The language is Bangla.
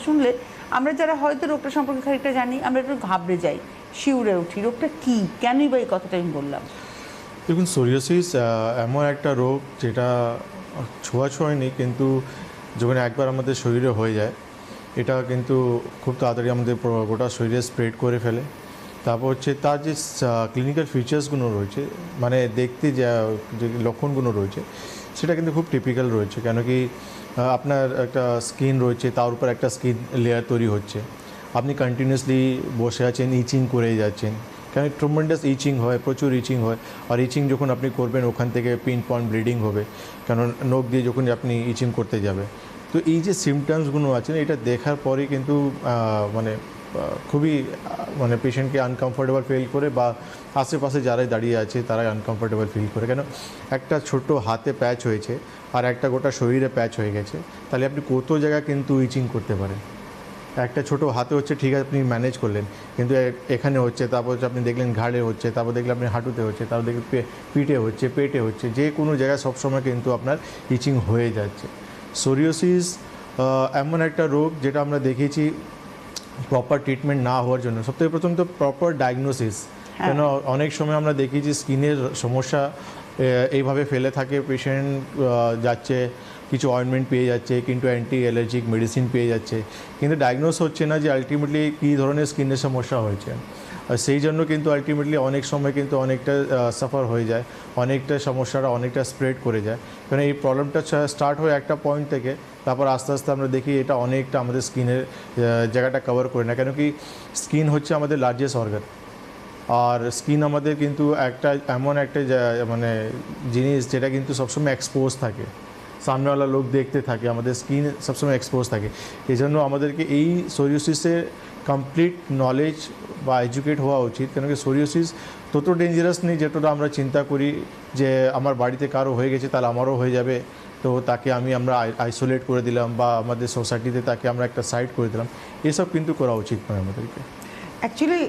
শুনলে আমরা যারা হয়তো রোগটা সম্পর্কে খানিকটা জানি আমরা একটু ঘাবড়ে যাই, শিউরে উঠি। রোগটা কি, কেনই বা এই কথাটা আমি বললাম? দেখুন, সোরিয়াসিস এমন একটা রোগ যেটা ছোঁয়াছুঁয়ি নেই, কিন্তু যখন একবার আমাদের শরীরে হয়ে যায় এটা কিন্তু খুব তাড়াতাড়ি আমাদের গোটা শরীরে স্প্রেড করে ফেলে। তারপর হচ্ছে তার যে ক্লিনিক্যাল ফিচার্সগুলো রয়েছে, মানে দেখতে যে লক্ষণগুলো রয়েছে সেটা কিন্তু খুব টিপিক্যাল রয়েছে। কেন কি আপনার একটা স্কিন রয়েছে, তার উপর একটা স্কিন লেয়ার তৈরি হচ্ছে, আপনি কন্টিনিউয়াসলি বসে আছেন, ইচিং করে যাচ্ছেন, কেন ট্রমেন্ডাস ইচিং হয়, প্রচুর ইচিং হয়। আর ইচিং যখন আপনি করবেন ওখান থেকে পিন পয়েন্ট ব্লিডিং হবে, কারণ নখ দিয়ে যখন আপনি ইচিং করতে যাবে। তো এই যে সিমটমসগুলো আছে এটা দেখার পরে কিন্তু মানে খুবই মানে পেশেন্টকে আনকমফোর্টেবল ফিল করে, বা আশেপাশে যারাই দাঁড়িয়ে আছে তারাই আনকমফোর্টেবল ফিল করে। কেন একটা ছোট হাতে প্যাচ হয়েছে আর একটা গোটা শরীরে প্যাচ হয়ে গেছে, তাহলে আপনি কত জায়গা কিন্তু ইচিং করতে পারেন। একটা ছোট হাতে হচ্ছে, ঠিক আছে আপনি ম্যানেজ করলেন, কিন্তু এখানে হচ্ছে, তারপর হচ্ছে আপনি দেখলেন ঘাড়ে হচ্ছে, তারপর দেখলেন আপনি হাঁটুতে হচ্ছে, তারপর দেখলেন পিঠে হচ্ছে, পেটে হচ্ছে, যে কোনো জায়গায় সবসময় কিন্তু আপনার ইচিং হয়ে যাচ্ছে। সোরিয়াসিস এমন একটা রোগ যেটা আমরা দেখেছি প্রপার ট্রিটমেন্ট না হওয়ার জন্য। সবথেকে প্রথম তো প্রপার ডায়াগনোসিস। কেন অনেক সময় আমরা দেখি যে স্কিনের সমস্যা এইভাবে ফেলে থাকে পেশেন্ট, যাচ্ছে কিছু অয়েনমেন্ট পেয়ে যাচ্ছে, কিন্তু অ্যান্টি অ্যালার্জিক মেডিসিন পেয়ে যাচ্ছে, কিন্তু ডায়াগনোস হচ্ছে না যে আলটিমেটলি কী ধরনের স্কিনের সমস্যা হয়েছে। আর সেই জন্য কিন্তু আলটিমেটলি অনেক সময় কিন্তু অনেকটা সাফার হয়ে যায়, অনেকটা সমস্যাটা অনেকটা স্প্রেড করে যায়। কারণ এই প্রবলেমটা স্টার্ট হয় একটা পয়েন্ট থেকে, তারপর আস্তে আস্তে আমরা দেখি এটা অনেকটা আমাদের স্কিনের জায়গাটা কভার করে না। কেন কি স্কিন হচ্ছে আমাদের লার্জেস্ট অর্গান, আর স্কিন আমাদের কিন্তু একটা এমন একটা মানে জিনিস যেটা কিন্তু সবসময় এক্সপোজ থাকে, সামনেওয়ালা লোক দেখতে থাকে, আমাদের স্কিন সবসময় এক্সপোজ থাকে। এই জন্য আমাদেরকে এই সোরিয়াসিসের কমপ্লিট নলেজ বা এডুকেট হওয়া উচিত। কেন কি সোরিয়াসিস তত ডেঞ্জারাস নেই যেটা আমরা চিন্তা করি যে আমার বাড়িতে কারো হয়ে গেছে তাহলে আমারও হয়ে যাবে, তো তাকে আমরা আইসোলেট করে দিলাম, বা আমাদের সোসাইটিতে তাকে আমরা একটা সাইড করে দিলাম। এসব কিন্তু করা উচিত নয় আমাদেরকে। অ্যাকচুয়ালি